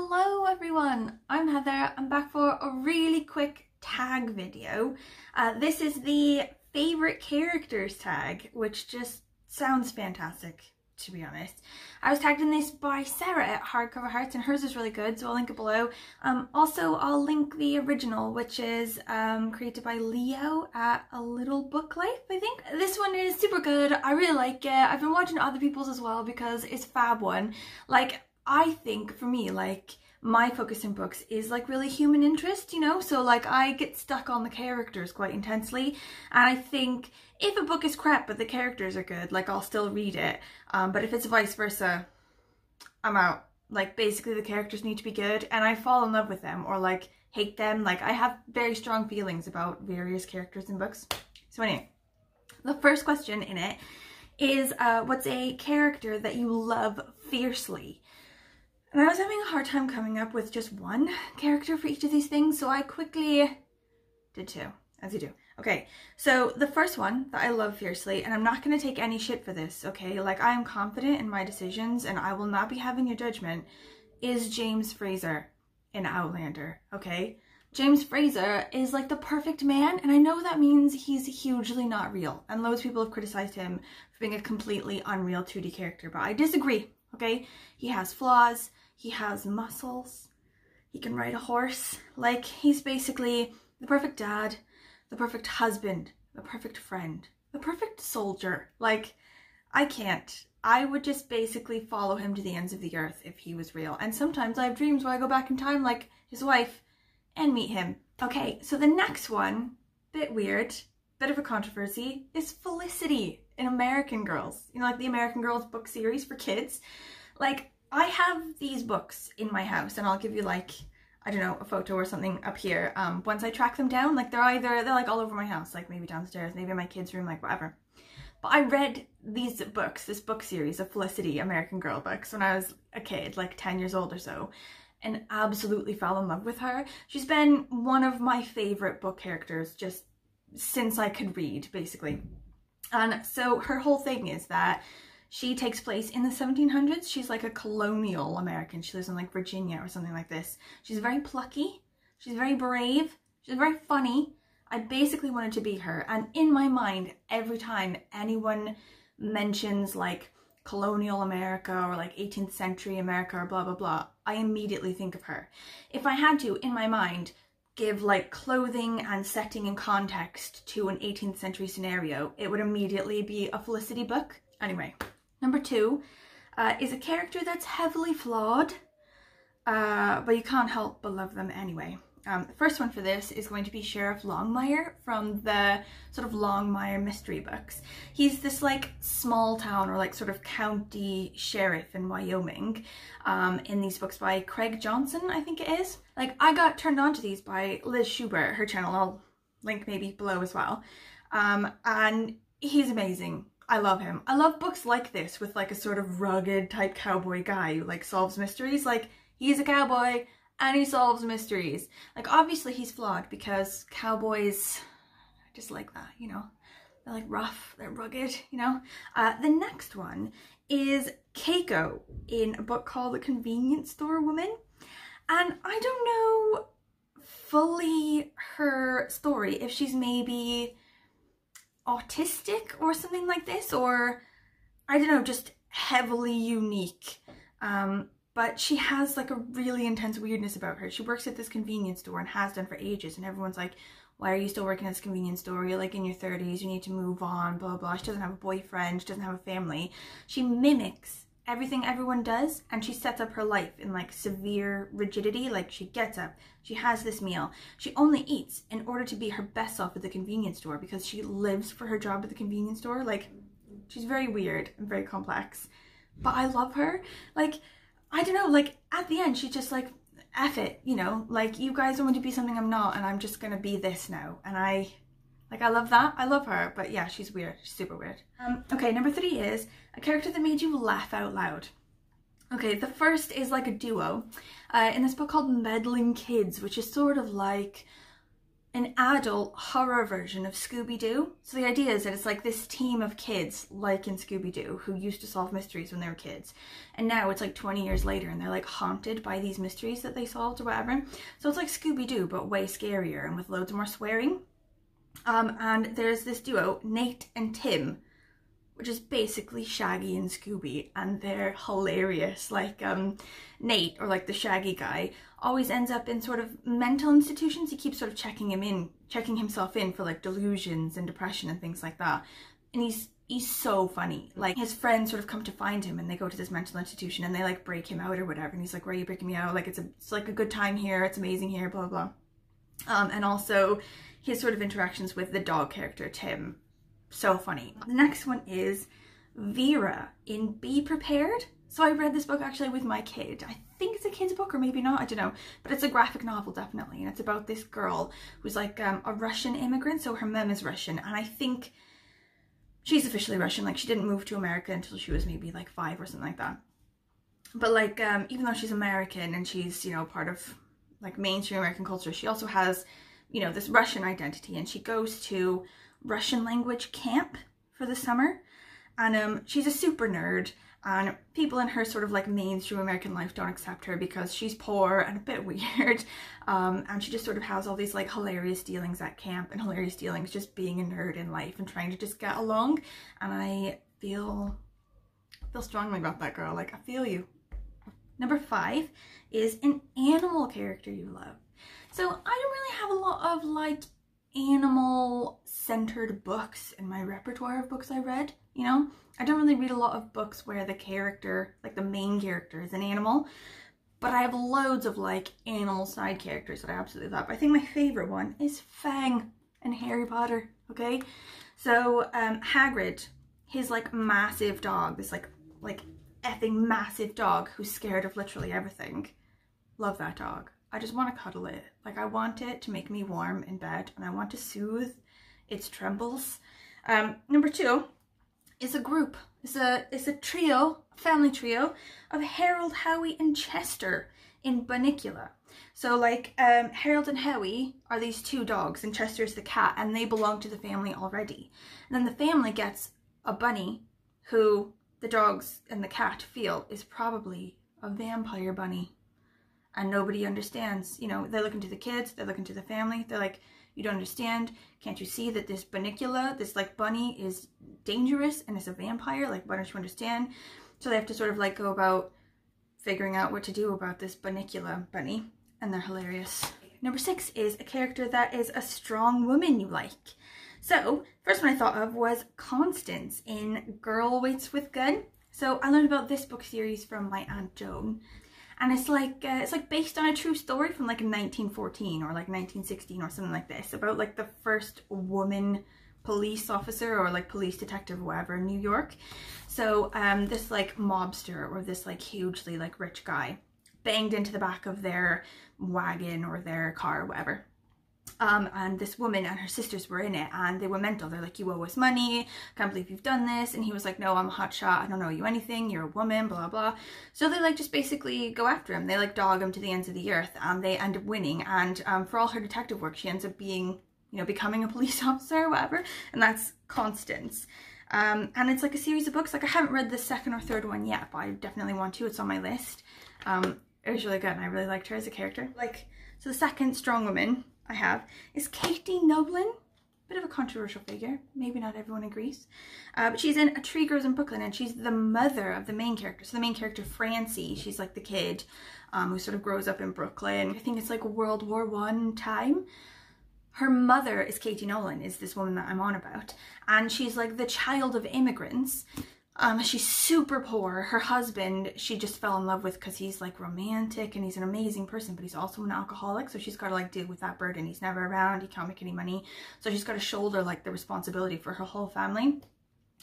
Hello everyone, I'm Heather. I'm back for a really quick tag video. This is the favourite characters tag, which just sounds fantastic, to be honest. I was tagged in this by Sarah at Hardcover Hearts and hers is really good, so I'll link it below. Also, I'll link the original, which is created by Leo at A Little Book Life, I think. This one is super good. I really like it. I've been watching other people's as well because it's a fab one. Like, I think for me, like, my focus in books is like really human interest, you know? So like I get stuck on the characters quite intensely, and I think if a book is crap but the characters are good, like I'll still read it. But if it's vice versa, I'm out. Like basically the characters need to be good and I fall in love with them or like hate them. Like I have very strong feelings about various characters in books. So anyway, the first question in it is what's a character that you love fiercely? And I was having a hard time coming up with just one character for each of these things, so I quickly did two, as you do. Okay, so the first one that I love fiercely, and I'm not going to take any shit for this, okay? Like, I am confident in my decisions, and I will not be having your judgment, is James Fraser in Outlander, okay? James Fraser is like the perfect man, and I know that means he's hugely not real, and loads of people have criticized him for being a completely unreal 2D character, but I disagree, okay? He has flaws. He has muscles, he can ride a horse, like he's basically the perfect dad, the perfect husband, the perfect friend, the perfect soldier. Like, I would just basically follow him to the ends of the earth if he was real. And sometimes I have dreams where I go back in time like his wife and meet him. Okay, so the next one, bit weird, bit of a controversy, is Felicity in American Girls. You know, like the American Girls book series for kids. Like, I have these books in my house and I'll give you like, I don't know, a photo or something up here. Once I track them down, like they're like all over my house, like maybe downstairs, maybe in my kids' room, like whatever. But I read these books, this book series of Felicity American Girl books when I was a kid, like 10 years old or so, and absolutely fell in love with her. She's been one of my favorite book characters just since I could read, basically. And so her whole thing is that she takes place in the 1700s. She's like a colonial American. She lives in like Virginia or something like this. She's very plucky. She's very brave. She's very funny. I basically wanted to be her. And in my mind, every time anyone mentions like colonial America or like 18th century America or blah, blah, blah, I immediately think of her. If I had to, in my mind, give like clothing and setting and context to an 18th century scenario, it would immediately be a Felicity book. Anyway. Number two is a character that's heavily flawed, but you can't help but love them anyway. The first one for this is going to be Sheriff Longmire from the sort of Longmire mystery books. He's this like small town or like sort of county sheriff in Wyoming in these books by Craig Johnson, I think it is. Like, I got turned on to these by Liz Schubert, her channel, I'll link maybe below as well. And he's amazing. I love him. I love books like this with like a sort of rugged type cowboy guy who like solves mysteries. Like, he's a cowboy and he solves mysteries. Like, obviously he's flawed because cowboys are just like that, you know. They're like rough, they're rugged, you know. The next one is Keiko in a book called The Convenience Store Woman. And I don't know fully her story, if she's maybe autistic or something like this, or I don't know, just heavily unique. But she has like a really intense weirdness about her. She works at this convenience store and has done for ages, and everyone's like, why are you still working at this convenience store? You're like in your 30s, you need to move on, blah, blah, blah. She doesn't have a boyfriend, she doesn't have a family. She mimics everything everyone does, and she sets up her life in like severe rigidity. Like, she gets up, she has this meal, she only eats in order to be her best self at the convenience store because she lives for her job at the convenience store. Like, she's very weird and very complex, but I love her. Like, I don't know, like at the end she's just like, F it, you know, like, you guys want me to be something I'm not, and I'm just gonna be this now. And I love that. I love her, but yeah, she's weird. She's super weird. Okay, number three is a character that made you laugh out loud. Okay, the first is like a duo in this book called Meddling Kids, which is sort of like an adult horror version of Scooby-Doo. So the idea is that it's like this team of kids, like in Scooby-Doo, who used to solve mysteries when they were kids. And now it's like 20 years later and they're like haunted by these mysteries that they solved or whatever. So it's like Scooby-Doo, but way scarier and with loads more swearing. And there's this duo, Nate and Tim, which is basically Shaggy and Scooby, and they're hilarious. Like Nate, or like the Shaggy guy, always ends up in sort of mental institutions. He keeps sort of checking himself in for like delusions and depression and things like that. And he's so funny. Like his friends sort of come to find him and they go to this mental institution and they like break him out or whatever. And he's like, "Why are you breaking me out? Like it's like a good time here. It's amazing here, blah, blah, blah." And also his sort of interactions with the dog character, Tim. So funny. The next one is Vera in Be Prepared. So I read this book actually with my kid. I think it's a kid's book or maybe not, I don't know. But it's a graphic novel definitely. And it's about this girl who's like a Russian immigrant. So her mom is Russian. And I think she's officially Russian. Like she didn't move to America until she was maybe like 5 or something like that. But like even though she's American and she's, you know, part of like mainstream American culture, she also has, you know, this Russian identity. And she goes to Russian language camp for the summer, and she's a super nerd, and people in her sort of like mainstream American life don't accept her because she's poor and a bit weird, and she just sort of has all these like hilarious dealings at camp, and hilarious dealings just being a nerd in life and trying to just get along. And I feel strongly about that girl. Like I feel you. Number 5 is an animal character you love. So I don't really have a lot of like animal centered books in my repertoire of books I read, you know. I don't really read a lot of books where the character, like the main character, is an animal, but I have loads of like animal side characters that I absolutely love. I think my favorite one is Fang in Harry Potter. Okay, so Hagrid, his like massive dog, this like effing massive dog who's scared of literally everything. Love that dog. I just want to cuddle it. Like I want it to make me warm in bed, and I want to soothe its trembles. Number 2 is a group. It's a trio, a family trio of Harold, Howe, and Chester in Bunnicula. So like Harold and Howe are these 2 dogs, and Chester's the cat, and they belong to the family already. And then the family gets a bunny who the dogs and the cat feel is probably a vampire bunny. And nobody understands, you know, they're looking to the kids, they're looking to the family, they're like, "You don't understand, can't you see that this Bunnicula, this like bunny is dangerous and is a vampire? Like, why don't you understand?" So they have to sort of like go about figuring out what to do about this Bunnicula bunny, and they're hilarious. Number 6 is a character that is a strong woman you like. So first one I thought of was Constance in Girl Waits with Gun. So I learned about this book series from my Aunt Joan. And it's like based on a true story from like 1914 or like 1916 or something like this, about like the first woman police officer or like police detective or whatever in New York. So this like mobster or this like hugely like rich guy banged into the back of their wagon or their car or whatever. And this woman and her sisters were in it, and they were mental. They're like, "You owe us money, can't believe you've done this." And he was like, "No, I'm a hotshot, I don't owe you anything, you're a woman, blah blah." So they like just basically go after him. They like dog him to the ends of the earth, and they end up winning. And for all her detective work, she ends up being, you know, becoming a police officer or whatever. And that's Constance. And it's like a series of books. Like I haven't read the 2nd or 3rd one yet, but I definitely want to. It's on my list. It was really good, and I really liked her as a character. Like, so the second strong woman I have is Katie Noblin. Bit of a controversial figure, maybe not everyone agrees, but she's in A Tree Grows in Brooklyn, and she's the mother of the main character. So the main character, Francie, she's like the kid who sort of grows up in Brooklyn. I think it's like World War I time. Her mother is Katie Nolan, is this woman that I'm on about, and she's like the child of immigrants. She's super poor. Her husband, she just fell in love with because he's like romantic and he's an amazing person, but he's also an alcoholic. So she's got to like deal with that burden. He's never around. He can't make any money. So she's got to shoulder like the responsibility for her whole family.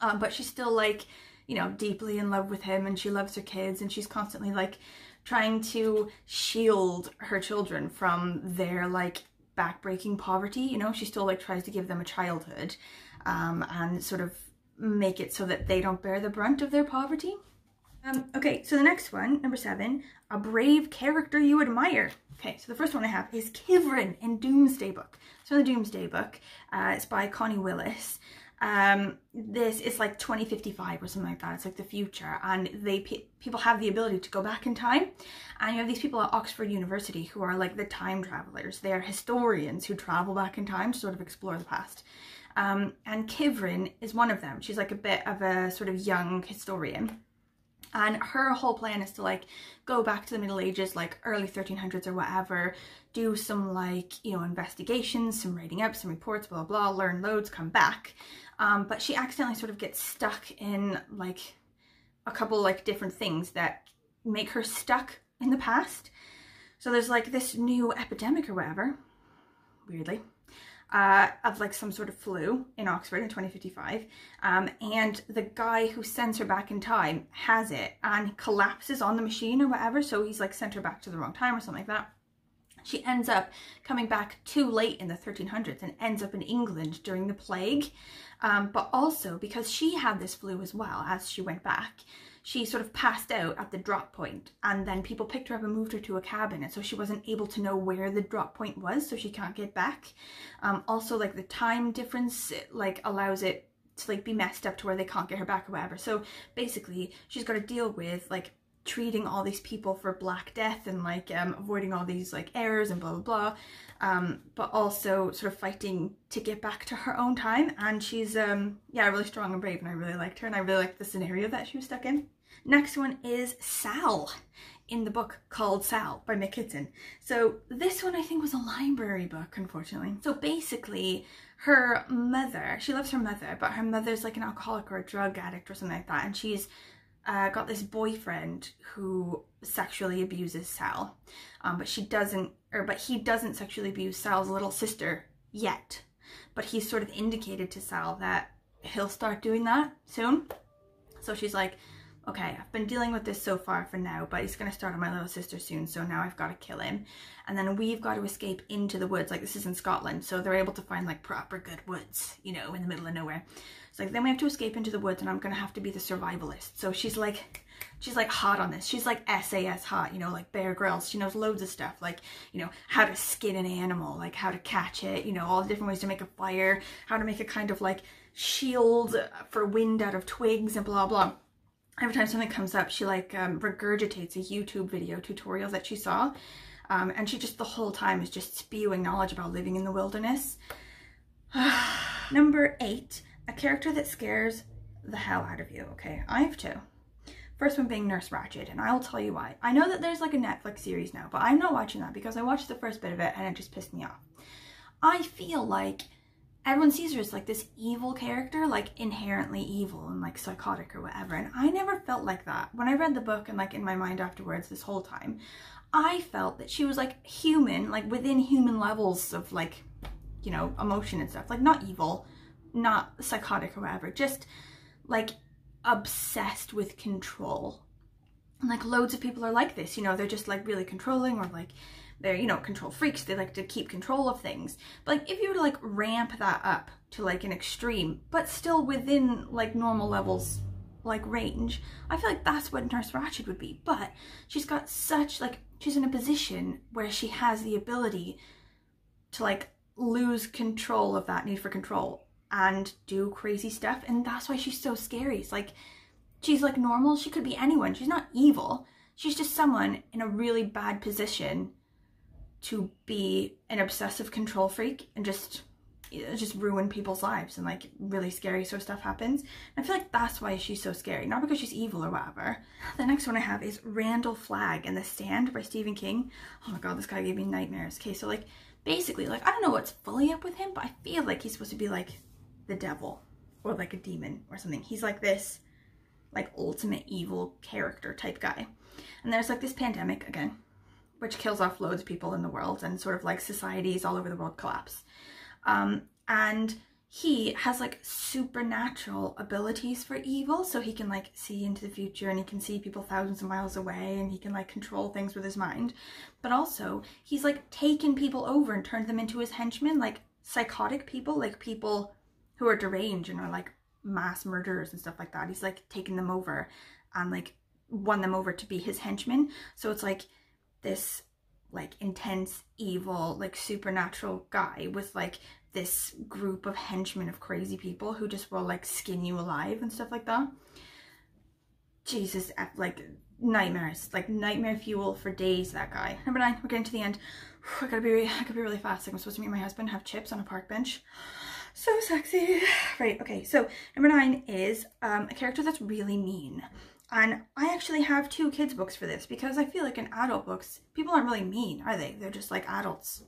But she's still like, you know, deeply in love with him, and she loves her kids, and she's constantly like trying to shield her children from their like backbreaking poverty. You know, she still like tries to give them a childhood and sort of make it so that they don't bear the brunt of their poverty. Okay, so the next one, number 7, a brave character you admire. Okay, so the first one I have is Kivrin in Doomsday Book. So in the Doomsday Book, it's by Connie Willis. This is like 2055 or something like that. It's like the future, and people have the ability to go back in time. And you have these people at Oxford University who are like the time travelers. They're historians who travel back in time to sort of explore the past. And Kivrin is one of them. She's like a bit of a sort of young historian. And her whole plan is to like go back to the Middle Ages, like early 1300s or whatever, do some like, you know, investigations, some writing up, some reports, blah, blah, learn loads, come back. But she accidentally sort of gets stuck in like a couple like different things that make her stuck in the past. So there's like this new epidemic or whatever, weirdly, of like some sort of flu in Oxford in 2055, and the guy who sends her back in time has it and collapses on the machine or whatever, so he's like sent her back to the wrong time or something like that. She ends up coming back too late in the 1300s and ends up in England during the plague, but also because she had this flu as well as she went back, she sort of passed out at the drop point, and then people picked her up and moved her to a cabin, and so she wasn't able to know where the drop point was, so she can't get back. Also, like the time difference like allows it to like be messed up to where they can't get her back or whatever. So basically she's got to deal with like treating all these people for Black Death and like avoiding all these like errors and blah blah blah, but also sort of fighting to get back to her own time. And she's yeah, really strong and brave, and I really liked her, and I really liked the scenario that she was stuck in. Next one is Sal in the book called Sal by Mick Kitson. So this one I think was a library book, unfortunately. So basically her mother, she loves her mother, but her mother's like an alcoholic or a drug addict or something like that, and she's got this boyfriend who sexually abuses Sal, but he doesn't sexually abuse Sal's little sister yet, but he's sort of indicated to Sal that he'll start doing that soon. So she's like, okay, I've been dealing with this so far for now, but he's going to start on my little sister soon, so now I've got to kill him. And then we've got to escape into the woods. Like, this is in Scotland, so they're able to find like proper good woods, you know, in the middle of nowhere. So like, then we have to escape into the woods, and I'm going to have to be the survivalist. So she's like hot on this. She's like SAS hot, you know, like Bear Grylls. She knows loads of stuff, like, you know, how to skin an animal, like how to catch it, you know, all the different ways to make a fire, how to make a kind of like shield for wind out of twigs and blah, blah. Every time something comes up, she like regurgitates a YouTube video tutorial that she saw. And she just the whole time is just spewing knowledge about living in the wilderness. Number 8, a character that scares the hell out of you. Okay, I have 2. First one being Nurse Ratched, and I'll tell you why. I know that there's like a Netflix series now, but I'm not watching that because I watched the first bit of it and it just pissed me off. I feel like everyone sees her as like this evil character, like inherently evil and like psychotic or whatever, and I never felt like that. When I read the book and like in my mind afterwards this whole time, I felt that she was like human, like within human levels of like, you know, emotion and stuff. Like not evil, not psychotic or whatever, just like obsessed with control. And like loads of people are like this, you know, they're just like really controlling, or like they're, you know, control freaks. They like to keep control of things. But like if you were to like ramp that up to like an extreme, but still within like normal levels, like range, I feel like that's what Nurse Ratched would be. But she's got such like, she's in a position where she has the ability to like lose control of that need for control and do crazy stuff, and that's why she's so scary. It's like, she's like normal, she could be anyone, she's not evil, she's just someone in a really bad position to be an obsessive control freak and just ruin people's lives, and like really scary sort of stuff happens. And I feel like that's why she's so scary, not because she's evil or whatever. The next one I have is Randall Flagg in The Stand by Stephen King. Oh my god, this guy gave me nightmares. Okay, so like basically, like I don't know what's fully up with him, but I feel like he's supposed to be like the devil or like a demon or something. He's like this like ultimate evil character type guy. And there's like this pandemic again, which kills off loads of people in the world, and sort of like societies all over the world collapse. And he has like supernatural abilities for evil, so he can like see into the future, and he can see people thousands of miles away, and he can like control things with his mind. But also he's like taken people over and turned them into his henchmen, like psychotic people, like people who are deranged and are like mass murderers and stuff like that. He's like taken them over and like won them over to be his henchmen. So it's like this like intense, evil, like supernatural guy with like this group of henchmen of crazy people who just will like skin you alive and stuff like that. Jesus, like nightmares, like nightmare fuel for days, that guy. Number 9, we're getting to the end. I gotta be really fast. Like I'm supposed to meet my husband, have chips on a park bench. So sexy. Right, okay, so number 9 is a character that's really mean. And I actually have 2 kids books for this because I feel like in adult books, people aren't really mean, are they? They're just like adults,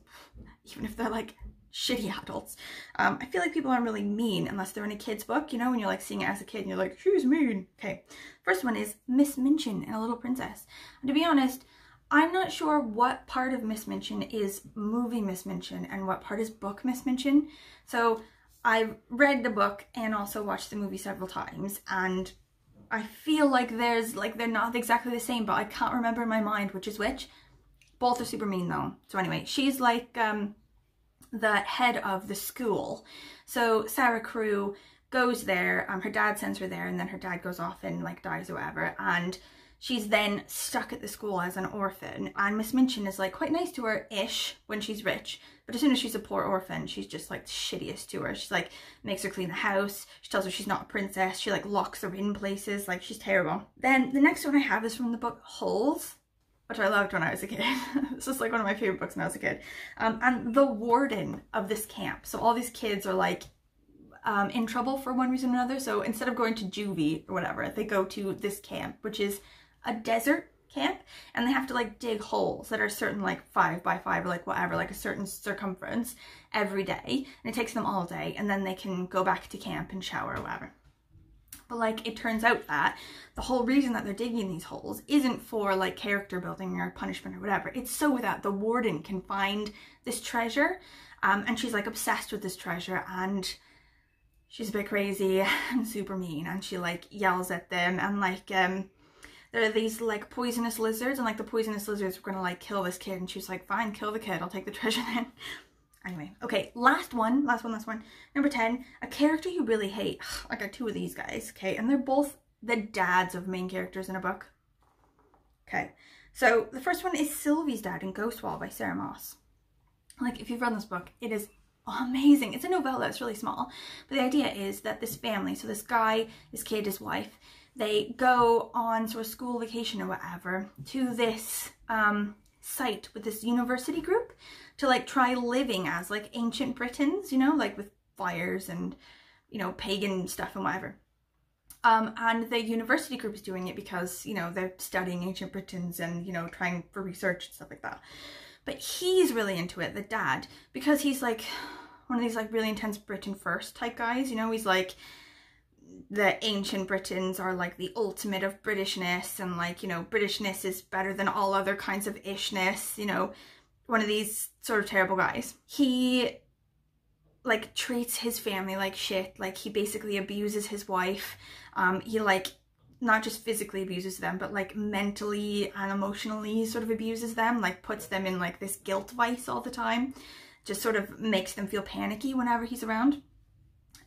even if they're like shitty adults. I feel like people aren't really mean unless they're in a kid's book, you know, when you're like seeing it as a kid and you're like, she's mean. Okay, first one is Miss Minchin in A Little Princess. And to be honest, I'm not sure what part of Miss Minchin is movie Miss Minchin and what part is book Miss Minchin. So I've read the book and also watched the movie several times, and I feel like they're not exactly the same, but I can't remember in my mind which is which. Both are super mean though. So anyway, she's like the head of the school. So Sarah Crewe goes there, her dad sends her there, and then her dad goes off and like dies or whatever, and she's then stuck at the school as an orphan. And Miss Minchin is like quite nice to her-ish when she's rich, but as soon as she's a poor orphan, she's just like the shittiest to her. She's like, makes her clean the house, she tells her she's not a princess, she like locks her in places, like she's terrible. Then the next one I have is from the book Holes, which I loved when I was a kid. This is like one of my favorite books when I was a kid. And the warden of this camp. So all these kids are like in trouble for one reason or another. So instead of going to juvie or whatever, they go to this camp, which is a desert camp, and they have to like dig holes that are certain like 5 by 5 or like whatever, like a certain circumference every day, and it takes them all day, and then they can go back to camp and shower or whatever. But like it turns out that the whole reason that they're digging these holes isn't for like character building or punishment or whatever. It's so that the warden can find this treasure, and she's like obsessed with this treasure, and she's a bit crazy and super mean, and she like yells at them, and like there are these like poisonous lizards, and like the poisonous lizards were gonna like kill this kid, and she's like, fine, kill the kid, I'll take the treasure then. Anyway, okay, last one. Number 10, a character you really hate. I got 2 of these guys, okay, and they're both the dads of main characters in a book. Okay, so the first one is Sylvie's dad in Ghostwall by Sarah Moss. Like, if you've read this book, it is amazing. It's a novella, it's really small, but the idea is that this family, so this guy, this kid, his wife, they go on sort of school vacation or whatever to this site with this university group to like try living as like ancient Britons, you know, like with fires and, you know, pagan stuff and whatever. And the university group is doing it because, you know, they're studying ancient Britons and, you know, trying for research and stuff like that. But he's really into it, the dad, because he's like one of these like really intense Britain first type guys, you know, he's like, the ancient Britons are like the ultimate of Britishness, and like, you know, Britishness is better than all other kinds of ishness, you know, one of these sort of terrible guys. He like treats his family like shit, like he basically abuses his wife. He like not just physically abuses them, but like mentally and emotionally sort of abuses them, like puts them in like this guilt vice all the time, just sort of makes them feel panicky whenever he's around.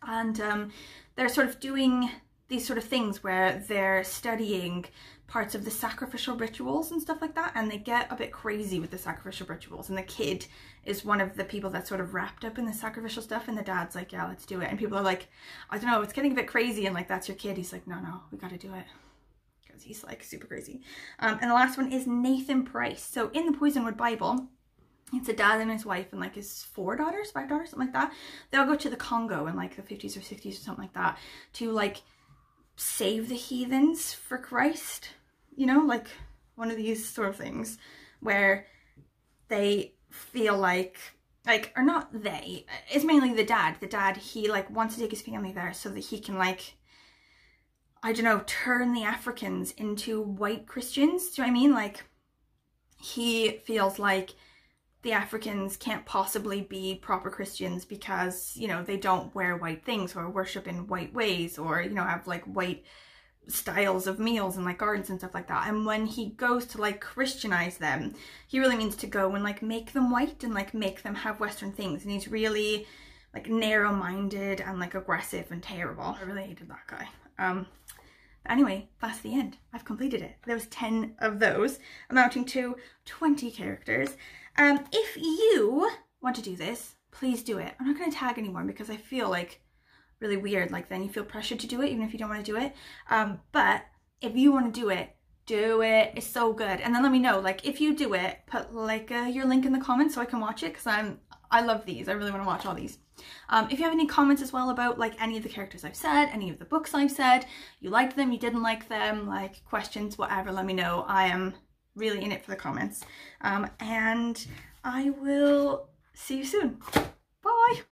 And they're sort of doing these sort of things where they're studying parts of the sacrificial rituals and stuff like that, and they get a bit crazy with the sacrificial rituals, and the kid is one of the people that's sort of wrapped up in the sacrificial stuff, and the dad's like, yeah, let's do it, and people are like, I don't know, it's getting a bit crazy, and like, that's your kid. He's like, no, we gotta do it, because he's like super crazy. And the last one is Nathan Price. So in the Poisonwood Bible, it's a dad and his wife and like his 5 daughters, something like that. They all go to the Congo in like the 50s or 60s or something like that to like save the heathens for Christ, you know, like one of these sort of things where they feel like, or not they, it's mainly the dad, he like wants to take his family there so that he can like, I don't know, turn the Africans into white Christians. Do you know what I mean? Like, he feels like the Africans can't possibly be proper Christians because, you know, they don't wear white things or worship in white ways or, you know, have like white styles of meals and like gardens and stuff like that. And when he goes to like Christianize them, he really means to go and like make them white and like make them have Western things. And he's really like narrow-minded and like aggressive and terrible. I really hated that guy. But anyway, that's the end. I've completed it. There was 10 of those, amounting to 20 characters. If you want to do this, please do it. I'm not going to tag anymore because I feel like really weird. Like then you feel pressured to do it even if you don't want to do it. But if you want to do it, it's so good. And then let me know, like if you do it, put like your link in the comments so I can watch it, because I love these. I really want to watch all these. If you have any comments as well about like any of the characters I've said, any of the books I've said, you liked them, you didn't like them, like questions, whatever, let me know. I am really in it for the comments. And I will see you soon.